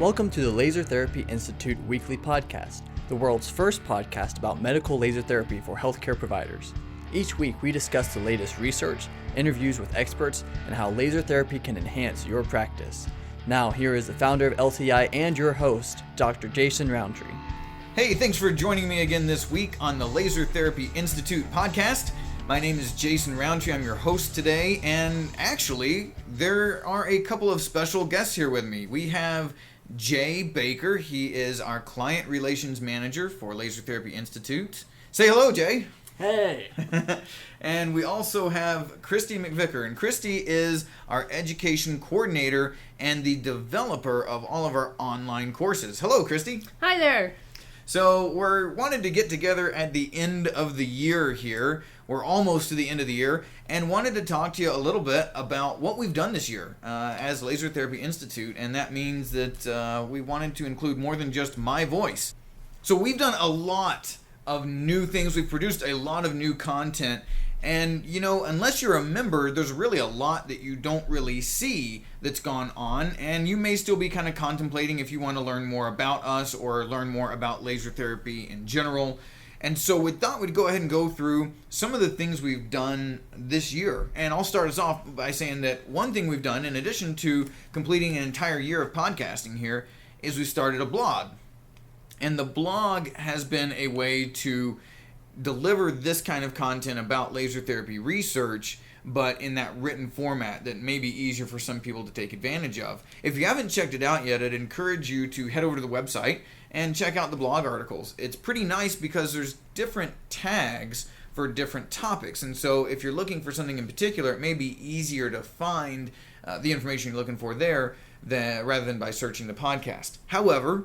Welcome to the Laser Therapy Institute weekly podcast, the world's first podcast about medical laser therapy for healthcare providers. Each week we discuss the latest research, interviews with experts, and how laser therapy can enhance your practice. Now here is the founder of LTI and your host, Dr. Jason Rountree. Hey, thanks for joining me again this week on the Laser Therapy Institute podcast. My name is Jason Rountree. I'm your host today, and actually, there are a couple of special guests here with me. We have Jay Baker. He is our Client Relations Manager for Laser Therapy Institute. Say hello, Jay. Hey. And we also have Kristi McVicker, and Kristi is our Education Coordinator and the developer of all of our online courses. Hello, Kristi. Hi there. So we're wanted to get together at the end of the year here. We're almost to the end of the year and wanted to talk to you a little bit about what we've done this year as Laser Therapy Institute, and that means that we wanted to include more than just my voice. So we've done a lot of new things. We've produced a lot of new content, and you know, unless you're a member, there's really a lot that you don't really see that's gone on, and you may still be kind of contemplating if you want to learn more about us or learn more about laser therapy in general. And so we thought we'd go ahead and go through some of the things we've done this year. And I'll start us off by saying that one thing we've done, in addition to completing an entire year of podcasting here, is we started a blog. And the blog has been a way to deliver this kind of content about laser therapy research, but in that written format that may be easier for some people to take advantage of. If you haven't checked it out yet, I'd encourage you to head over to the website and check out the blog articles. It's pretty nice because there's different tags for different topics, and so if you're looking for something in particular, it may be easier to find the information you're looking for there rather than by searching the podcast. However,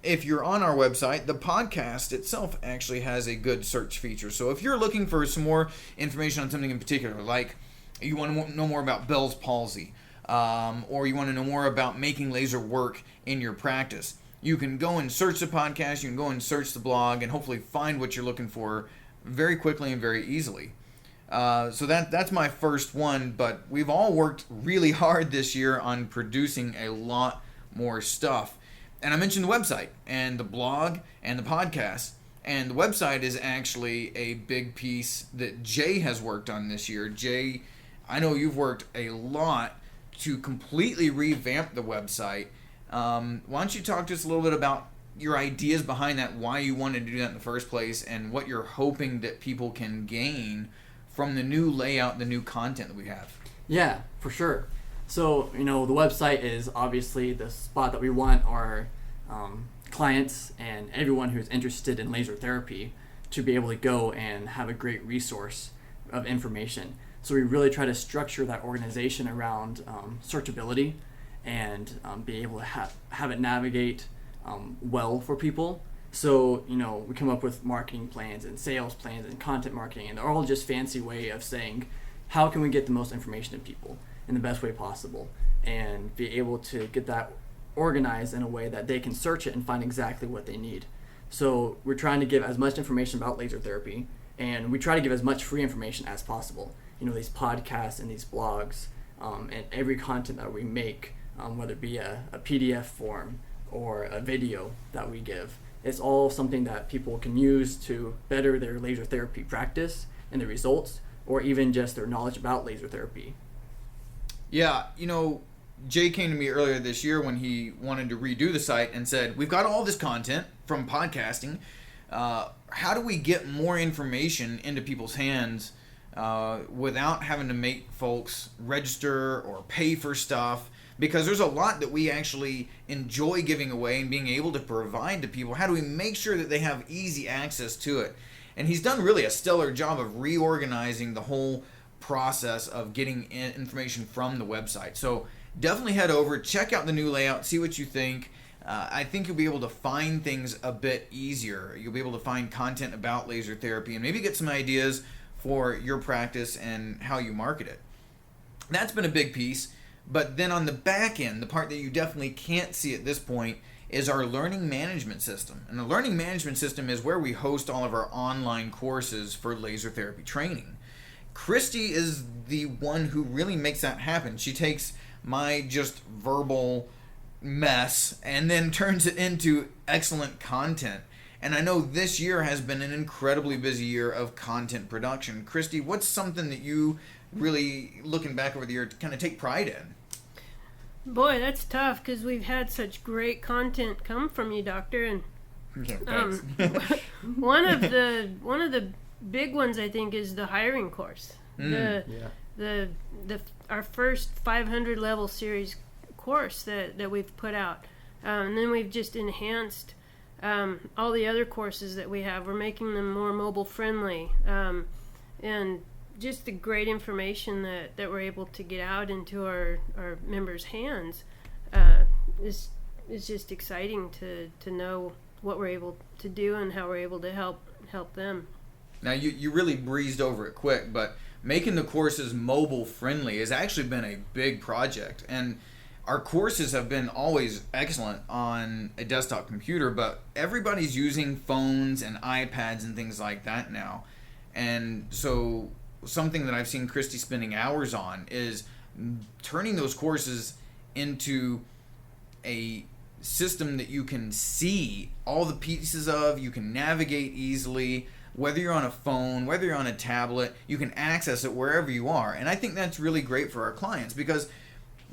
if you're on our website, the podcast itself actually has a good search feature. So if you're looking for some more information on something in particular, like you want to know more about Bell's palsy, or you want to know more about making laser work in your practice, you can go and search the podcast, you can go and search the blog, and hopefully find what you're looking for very quickly and very easily. So that's my first one, but we've all worked really hard this year on producing a lot more stuff. And I mentioned the website and the blog and the podcast. And the website is actually a big piece that Jay has worked on this year. Jay, I know you've worked a lot to completely revamp the website. Why don't you talk to us a little bit about your ideas behind that, why you wanted to do that in the first place, and what you're hoping that people can gain from the new layout, the new content that we have. Yeah, for sure. So, you know, the website is obviously the spot that we want our clients and everyone who's interested in laser therapy to be able to go and have a great resource of information. So we really try to structure that organization around searchability and be able to have it navigate well for people. So, you know, we come up with marketing plans and sales plans and content marketing, and they're all just fancy way of saying, how can we get the most information to people in the best way possible and be able to get that organized in a way that they can search it and find exactly what they need. So we're trying to give as much information about laser therapy, and we try to give as much free information as possible. You know, these podcasts and these blogs and every content that we make, whether it be a PDF form or a video that we give, it's all something that people can use to better their laser therapy practice and the results, or even just their knowledge about laser therapy. Yeah, you know, Jay came to me earlier this year when he wanted to redo the site and said, we've got all this content from podcasting. How do we get more information into people's hands without having to make folks register or pay for stuff? Because there's a lot that we actually enjoy giving away and being able to provide to people. How do we make sure that they have easy access to it? And he's done really a stellar job of reorganizing the whole process of getting information from the website. So definitely head over, check out the new layout, see what you think. I think you'll be able to find things a bit easier. You'll be able to find content about laser therapy and maybe get some ideas for your practice and how you market it. That's been a big piece. But then on the back end, the part that you definitely can't see at this point is our learning management system. And the learning management system is where we host all of our online courses for laser therapy training. Kristi is the one who really makes that happen. She takes my just verbal mess and then turns it into excellent content. And I know this year has been an incredibly busy year of content production. Kristi, what's something that you really, looking back over the year, kind of take pride in? Boy, that's tough because we've had such great content come from you, Doctor. And one of the big ones I think is the hiring course. Our first 500 level series course that we've put out, and then we've just enhanced all the other courses that we have. We're making them more mobile friendly, and just the great information that we're able to get out into our members' hands is just exciting to know what we're able to do and how we're able to help them. Now you really breezed over it quick, but making the courses mobile friendly has actually been a big project, and our courses have been always excellent on a desktop computer, but everybody's using phones and iPads and things like that now. And so something that I've seen Kristi spending hours on is turning those courses into a system that you can see all the pieces of, you can navigate easily. Whether you're on a phone, whether you're on a tablet, you can access it wherever you are. And I think that's really great for our clients because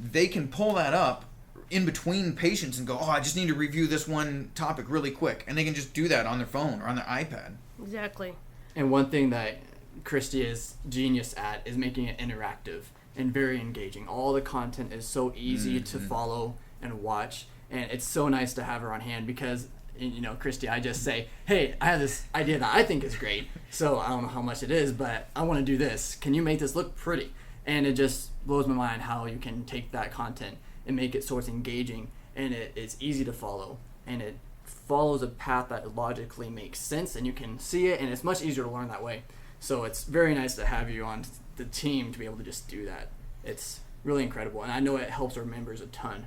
they can pull that up in between patients and go, oh, I just need to review this one topic really quick. And they can just do that on their phone or on their iPad. Exactly. And one thing that Kristi is genius at is making it interactive and very engaging. All the content is so easy to follow and watch. And it's so nice to have her on hand because, you know, Kristi, I just say, hey, I have this idea that I think is great. So I don't know how much it is, but I want to do this. Can you make this look pretty? And it just blows my mind how you can take that content and make it so it's engaging and it's easy to follow. And it follows a path that logically makes sense and you can see it and it's much easier to learn that way. So it's very nice to have you on the team to be able to just do that. It's really incredible. And I know it helps our members a ton.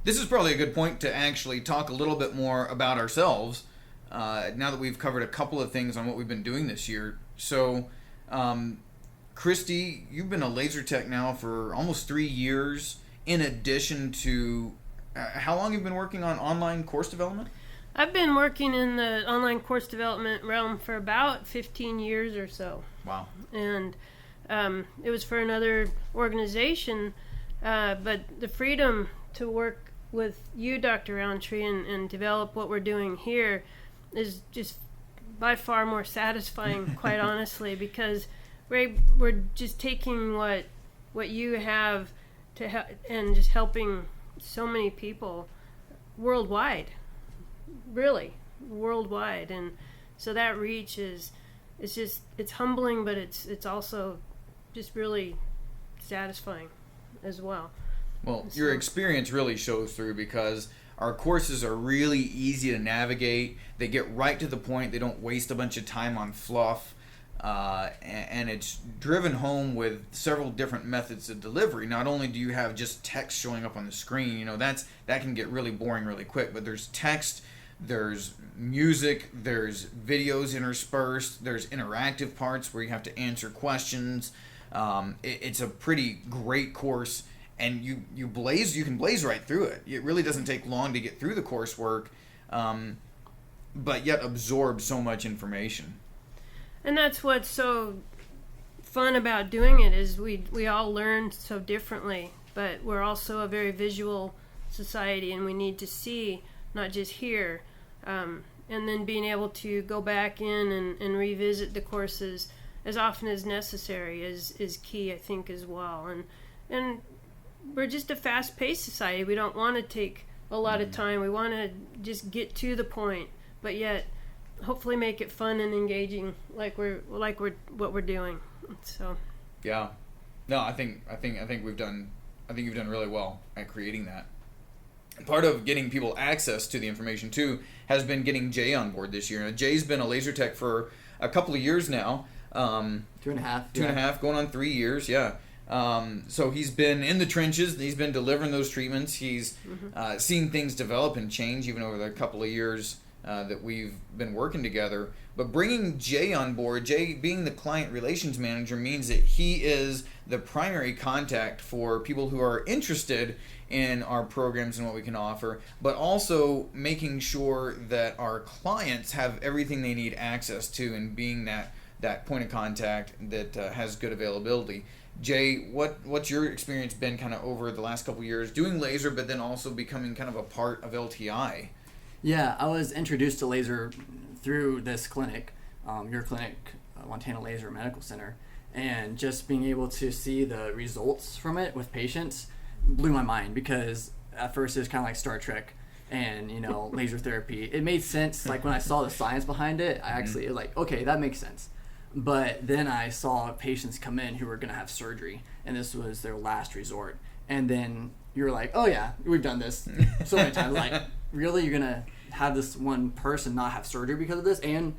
This is probably a good point to actually talk a little bit more about ourselves now that we've covered a couple of things on what we've been doing this year. So, Kristi, you've been a laser tech now for almost 3 years, in addition to how long you've been working on online course development? I've been working in the online course development realm for about 15 years or so. Wow. And it was for another organization, but the freedom to work with you, Dr. Rountree, and develop what we're doing here is just by far more satisfying, quite honestly, because we're just taking what you have to and just helping so many people worldwide, really worldwide. And so that reach it's humbling, but it's also just really satisfying as well. Well, your experience really shows through because our courses are really easy to navigate. They get right to the point. They don't waste a bunch of time on fluff. And it's driven home with several different methods of delivery. Not only do you have just text showing up on the screen, you know, that can get really boring really quick, but there's text, there's music, there's videos interspersed, there's interactive parts where you have to answer questions. It's a pretty great course. And you can blaze right through it. It really doesn't take long to get through the coursework, but yet absorb so much information. And that's what's so fun about doing it is we all learn so differently, but we're also a very visual society, and we need to see, not just hear. And then being able to go back in and revisit the courses as often as necessary is key, I think, as well. And we're just a fast-paced society. We don't want to take a lot of time. We want to just get to the point, but yet hopefully make it fun and engaging, like we're what we're doing. So yeah, no, I think you've done really well at creating that. Part of getting people access to the information too has been getting Jay on board this year. Now, Jay's been a laser tech for a couple of years now. 2.5, going on 3 years. Yeah. So he's been in the trenches. He's been delivering those treatments. He's seen things develop and change even over the couple of years that we've been working together. But bringing Jay on board, Jay being the client relations manager, means that he is the primary contact for people who are interested in our programs and what we can offer, but also making sure that our clients have everything they need access to, and being that point of contact that has good availability. Jay, what's your experience been kind of over the last couple of years doing laser, but then also becoming kind of a part of LTI? Yeah, I was introduced to laser through this clinic, your clinic, Montana Laser Medical Center, and just being able to see the results from it with patients blew my mind, because at first it was kind of like Star Trek and, laser therapy. It made sense. Like when I saw the science behind it, I actually like, okay, that makes sense. But then I saw patients come in who were going to have surgery, and this was their last resort. And then you're like, oh yeah, we've done this so many times. Like, really, you're going to have this one person not have surgery because of this? And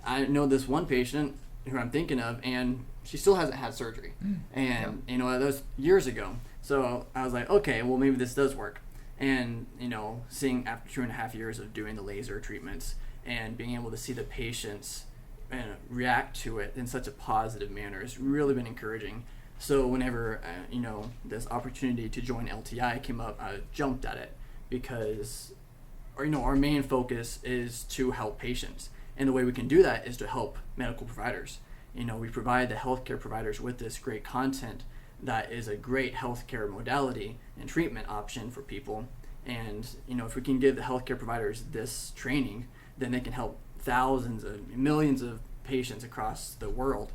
I know this one patient who I'm thinking of, and she still hasn't had surgery. And, that was years ago. So I was like, okay, well, maybe this does work. And, seeing after 2.5 years of doing the laser treatments and being able to see the patients react to it in such a positive manner has really been encouraging. So whenever, this opportunity to join LTI came up, I jumped at it, because, our main focus is to help patients. And the way we can do that is to help medical providers. We provide the healthcare providers with this great content that is a great healthcare modality and treatment option for people. And, if we can give the healthcare providers this training, then they can help thousands of millions of patients across the world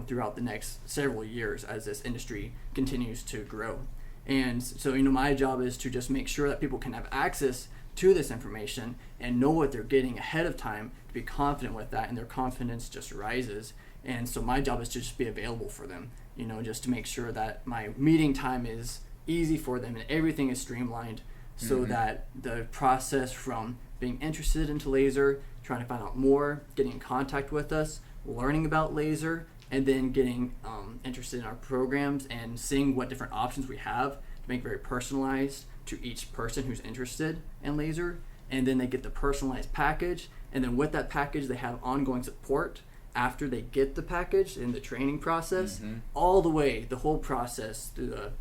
throughout the next several years as this industry continues to grow. And so, my job is to just make sure that people can have access to this information and know what they're getting ahead of time, to be confident with that, and their confidence just rises. And so my job is to just be available for them, just to make sure that my meeting time is easy for them and everything is streamlined, so that the process from being interested into laser, trying to find out more, getting in contact with us, learning about laser, and then getting interested in our programs and seeing what different options we have to make very personalized to each person who's interested in laser. And then they get the personalized package, and then with that package they have ongoing support after they get the package in the training process, all the way, the whole process through the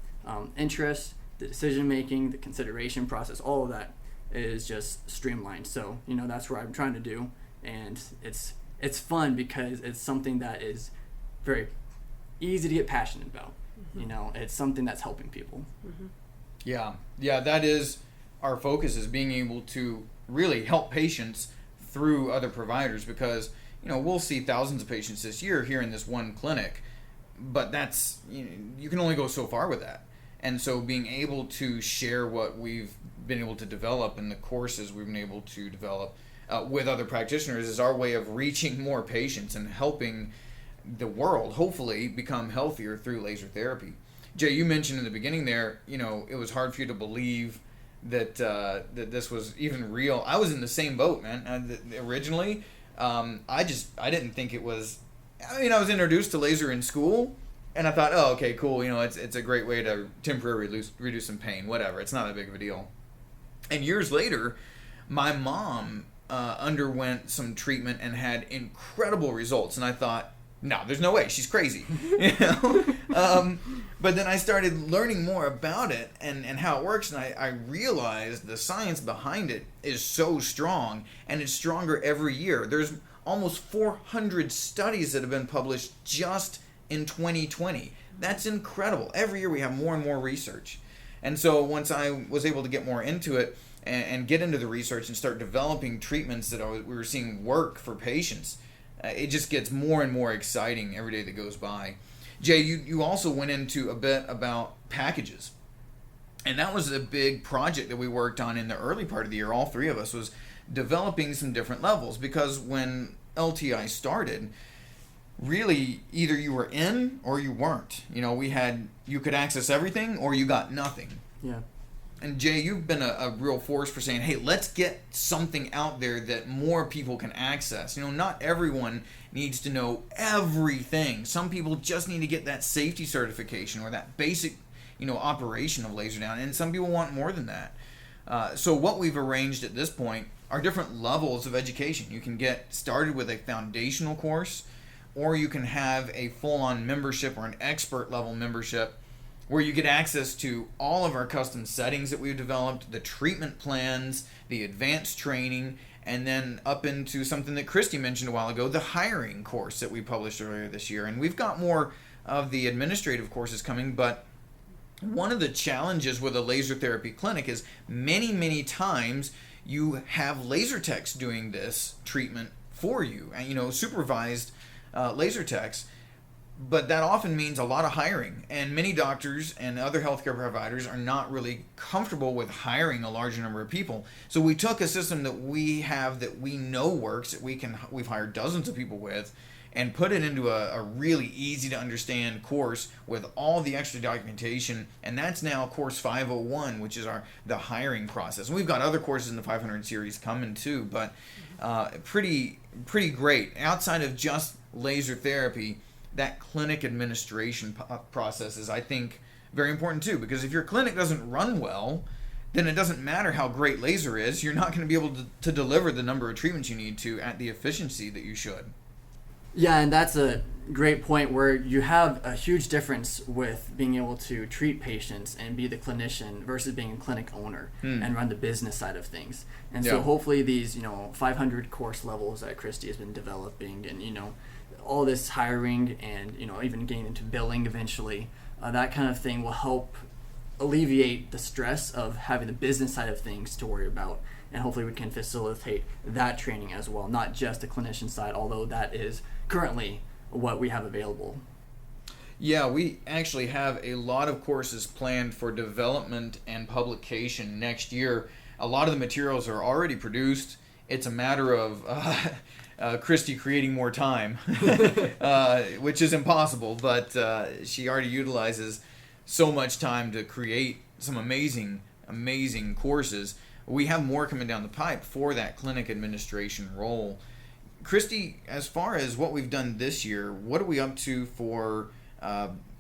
interest, the decision making, the consideration process, all of that is just streamlined. So that's what I'm trying to do, and it's fun because it's something that is very easy to get passionate about. It's something that's helping people. Yeah, that is our focus, is being able to really help patients through other providers, because we'll see thousands of patients this year here in this one clinic, but that's, you can only go so far with that. And so being able to share what we've been able to develop and the courses we've been able to develop with other practitioners is our way of reaching more patients and helping the world hopefully become healthier through laser therapy. Jay, you mentioned in the beginning there, it was hard for you to believe that that this was even real. I was in the same boat, man. Originally, I didn't think it was. I was introduced to laser in school, and I thought, oh, okay, cool. It's a great way to temporarily reduce some pain. Whatever, it's not that big of a deal. And years later, my mom underwent some treatment and had incredible results, and I thought, no, there's no way, she's crazy. But then I started learning more about it and how it works, and I realized the science behind it is so strong, and it's stronger every year. There's almost 400 studies that have been published just in 2020. That's incredible. Every year we have more and more research. And so once I was able to get more into it and get into the research and start developing treatments that we were seeing work for patients, it just gets more and more exciting every day that goes by. Jay, you also went into a bit about packages. And that was a big project that we worked on in the early part of the year. All three of us was developing some different levels, because when LTI started, really either you were in or you weren't. You could access everything or you got nothing. Yeah. And Jay, you've been a real force for saying, hey, let's get something out there that more people can access. Not everyone needs to know everything. Some people just need to get that safety certification or that basic, operation of laser down. And some people want more than that. So what we've arranged at this point are different levels of education. You can get started with a foundational course, or you can have a full-on membership or an expert level membership where you get access to all of our custom settings that we've developed, the treatment plans, the advanced training, and then up into something that Kristi mentioned a while ago, the hiring course that we published earlier this year. And we've got more of the administrative courses coming, but one of the challenges with a laser therapy clinic is many times you have laser techs doing this treatment for you, supervised laser techs. But that often means a lot of hiring, and many doctors and other healthcare providers are not really comfortable with hiring a larger number of people. So we took a system that we have that we know works, that we've hired dozens of people with, and put it into a really easy to understand course with all the extra documentation, and that's now course 501, which is the hiring process. And we've got other courses in the 500 series coming too, but pretty great. Outside of just laser therapy, that clinic administration process is, I think, very important too, because if your clinic doesn't run well, then it doesn't matter how great laser is, you're not going to be able to deliver the number of treatments you need to at the efficiency that you should. Yeah, and that's a great point where you have a huge difference with being able to treat patients and be the clinician versus being a clinic owner and run the business side of things. And so hopefully these, 500 course levels that Kristi has been developing and, all this hiring and, even getting into billing eventually, that kind of thing will help alleviate the stress of having the business side of things to worry about. And hopefully we can facilitate that training as well, not just the clinician side, although that is currently what we have available. Yeah, we actually have a lot of courses planned for development and publication next year. A lot of the materials are already produced. It's a matter of Kristi creating more time, which is impossible, but she already utilizes so much time to create some amazing courses. We have more coming down the pipe for that clinic administration role. Kristi, as far as what we've done this year, what are we up to for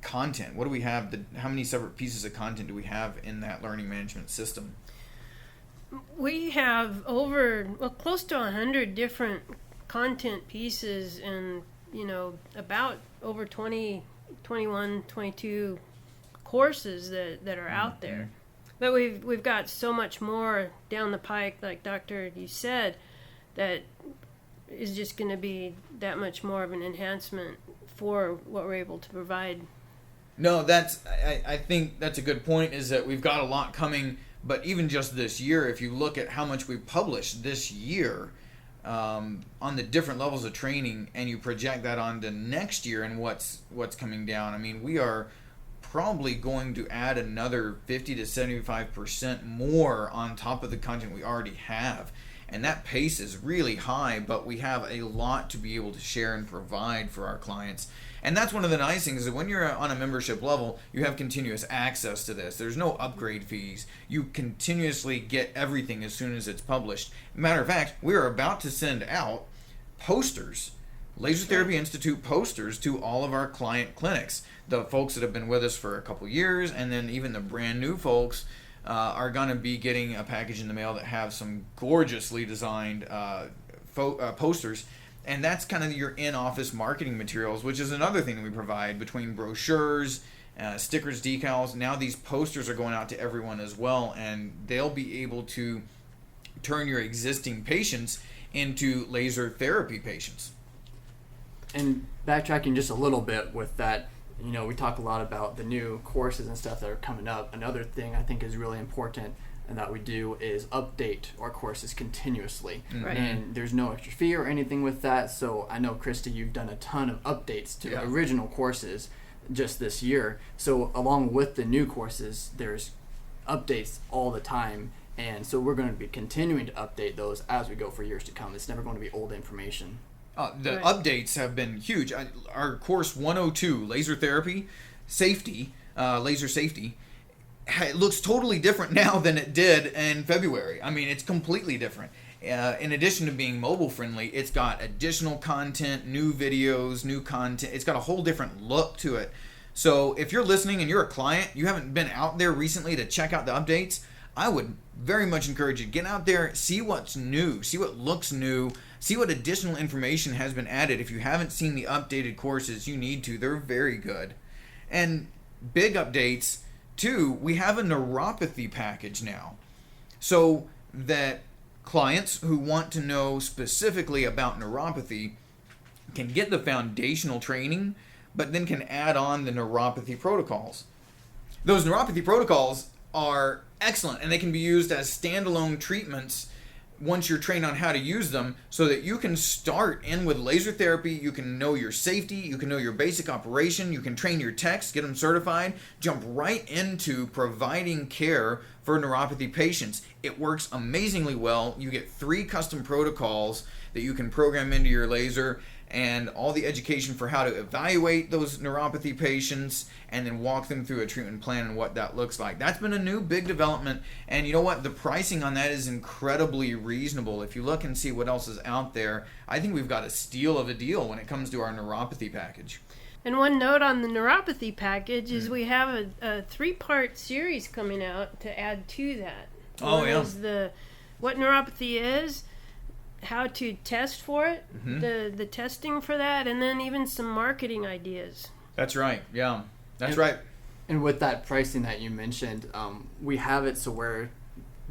content? What do we have? How many separate pieces of content do we have in that learning management system? We have close to 100 different content pieces and, about over 20, 21, 22 courses that are out there. But we've got so much more down the pike, like Doctor, you said, that is just going to be that much more of an enhancement for what we're able to provide. No, I think that's a good point, is that we've got a lot coming, but even just this year, if you look at how much we published this year on the different levels of training, and you project that onto next year and what's coming down, I mean, we are probably going to add another 50 to 75% more on top of the content we already have. And that pace is really high, but we have a lot to be able to share and provide for our clients. And that's one of the nice things, is that when you're on a membership level, you have continuous access to this. There's no upgrade fees. You continuously get everything as soon as it's published. Matter of fact, we're about to send out posters, Laser Therapy Institute posters, to all of our client clinics. The folks that have been with us for a couple years, and then even the brand new folks are going to be getting a package in the mail that have some gorgeously designed posters. And that's kind of your in-office marketing materials, which is another thing that we provide, between brochures, stickers, decals. Now these posters are going out to everyone as well, and they'll be able to turn your existing patients into laser therapy patients. And backtracking just a little bit with that, we talk a lot about the new courses and stuff that are coming up. Another thing I think is really important and that we do is update our courses continuously. Right. And there's no extra fee or anything with that. So I know, Kristi, you've done a ton of updates to original courses just this year. So along with the new courses, there's updates all the time. And so we're going to be continuing to update those as we go for years to come. It's never going to be old information. The updates have been huge. Our course 102, Laser Therapy, Laser Safety, it looks totally different now than it did in February. I mean, it's completely different. In addition to being mobile friendly, it's got additional content, new videos, new content. It's got a whole different look to it. So if you're listening and you're a client, you haven't been out there recently to check out the updates, I would very much encourage you to get out there, see what's new, see what looks new, see what additional information has been added. If you haven't seen the updated courses, you need to. They're very good. And big updates, too, we have a neuropathy package now. So that clients who want to know specifically about neuropathy can get the foundational training, but then can add on the neuropathy protocols. Those neuropathy protocols are excellent, and they can be used as standalone treatments once you're trained on how to use them, so that you can start in with laser therapy. You can know your safety, you can know your basic operation, you can train your techs, get them certified, jump right into providing care for neuropathy patients. It works amazingly well. You get 3 custom protocols that you can program into your laser, and all the education for how to evaluate those neuropathy patients and then walk them through a treatment plan and what that looks like. That's been a new big development, and you know what? The pricing on that is incredibly reasonable. If you look and see what else is out there, I think we've got a steal of a deal when it comes to our neuropathy package. And one note on the neuropathy package is we have a 3-part series coming out to add to that. One is what neuropathy is, how to test for it, the testing for that, and then even some marketing ideas. That's right. Yeah, that's right. And with that pricing that you mentioned, we have it so where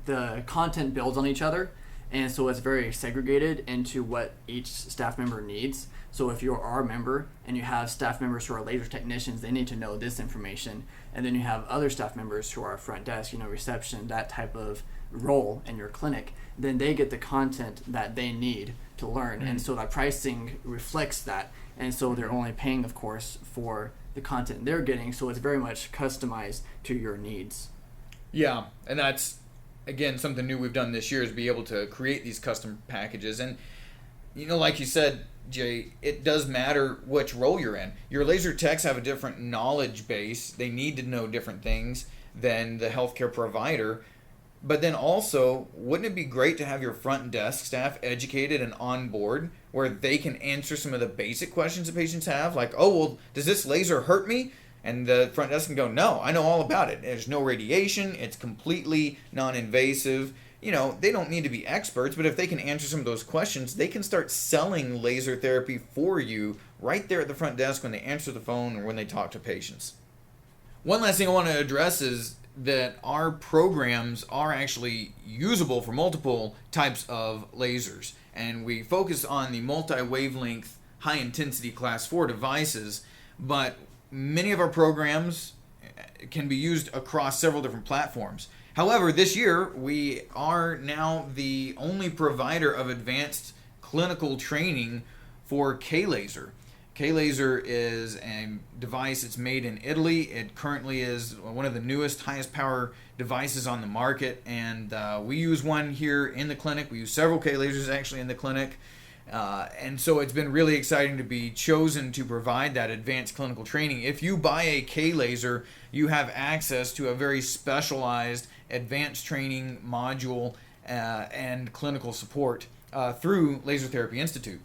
the content builds on each other, and so it's very segregated into what each staff member needs. So if you're our member and you have staff members who are laser technicians, they need to know this information. And then you have other staff members who are front desk, reception, that type of role in your clinic, then they get the content that they need to learn. And so that pricing reflects that. And so they're only paying, of course, for the content they're getting. So it's very much customized to your needs. Yeah, and that's, again, something new we've done this year, is be able to create these custom packages. And, like you said, Jay, it does matter which role you're in. Your laser techs have a different knowledge base. They need to know different things than the healthcare provider. But then also, wouldn't it be great to have your front desk staff educated and on board, where they can answer some of the basic questions that patients have? Like, oh, well, does this laser hurt me? And the front desk can go, no, I know all about it. There's no radiation. It's completely non-invasive. They don't need to be experts, but if they can answer some of those questions, they can start selling laser therapy for you right there at the front desk when they answer the phone or when they talk to patients. One last thing I want to address is that our programs are actually usable for multiple types of lasers. And we focus on the multi-wavelength, high-intensity Class 4 devices, but many of our programs can be used across several different platforms. However, this year, we are now the only provider of advanced clinical training for K-Laser. K-Laser is a device that's made in Italy. It currently is one of the newest, highest power devices on the market, and we use one here in the clinic. We use several K-Lasers actually in the clinic, and so it's been really exciting to be chosen to provide that advanced clinical training. If you buy a K-Laser, you have access to a very specialized advanced training module and clinical support through Laser Therapy Institute.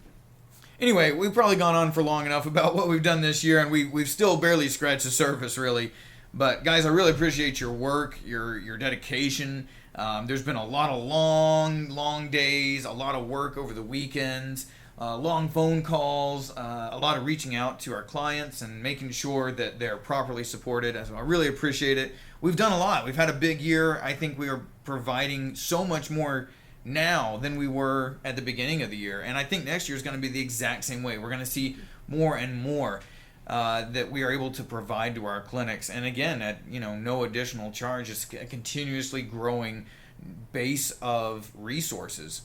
Anyway, we've probably gone on for long enough about what we've done this year, and we've still barely scratched the surface, really. But guys, I really appreciate your work, your dedication. There's been a lot of long days, a lot of work over the weekends, long phone calls, a lot of reaching out to our clients and making sure that they're properly supported. So I really appreciate it. We've done a lot. We've had a big year. I think we are providing so much more now than we were at the beginning of the year, and I think next year is going to be the exact same way. We're going to see more and more that we are able to provide to our clinics, and again, at no additional charge. It's a continuously growing base of resources.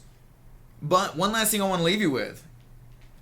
But one last thing I want to leave you with: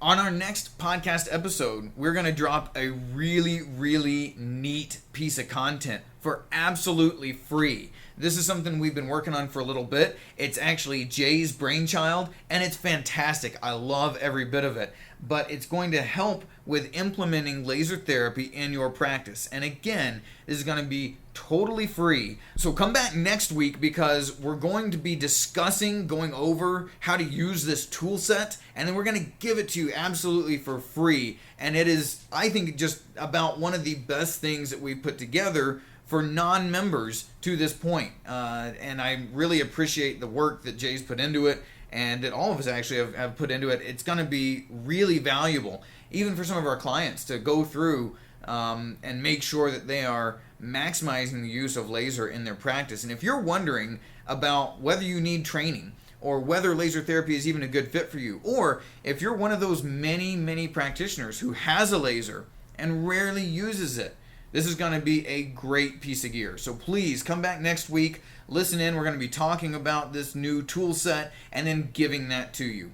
on our next podcast episode, we're going to drop a really neat piece of content for absolutely free. This is something we've been working on for a little bit. It's actually Jay's brainchild, and it's fantastic. I love every bit of it. But it's going to help with implementing laser therapy in your practice. And again, this is going to be totally free. So come back next week, because we're going to be going over how to use this tool set, and then we're going to give it to you absolutely for free. And it is, I think, just about one of the best things that we've put together for non-members to this point. And I really appreciate the work that Jay's put into it and that all of us actually have put into it. It's going to be really valuable, even for some of our clients, to go through and make sure that they are maximizing the use of laser in their practice. And if you're wondering about whether you need training or whether laser therapy is even a good fit for you, or if you're one of those many practitioners who has a laser and rarely uses it, this is going to be a great piece of gear. So please come back next week, listen in. We're going to be talking about this new tool set and then giving that to you.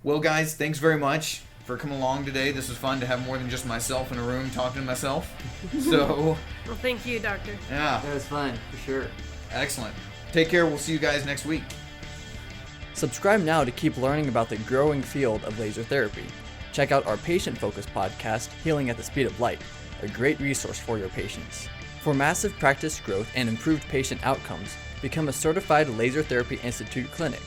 Well, guys, thanks very much for coming along today. This was fun to have more than just myself in a room talking to myself. So, well, thank you, Doctor. Yeah. That was fun, for sure. Excellent. Take care. We'll see you guys next week. Subscribe now to keep learning about the growing field of laser therapy. Check out our patient-focused podcast, Healing at the Speed of Light, a great resource for your patients. For massive practice growth and improved patient outcomes, become a certified Laser Therapy Institute clinic.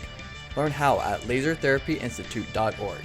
Learn how at lasertherapyinstitute.org.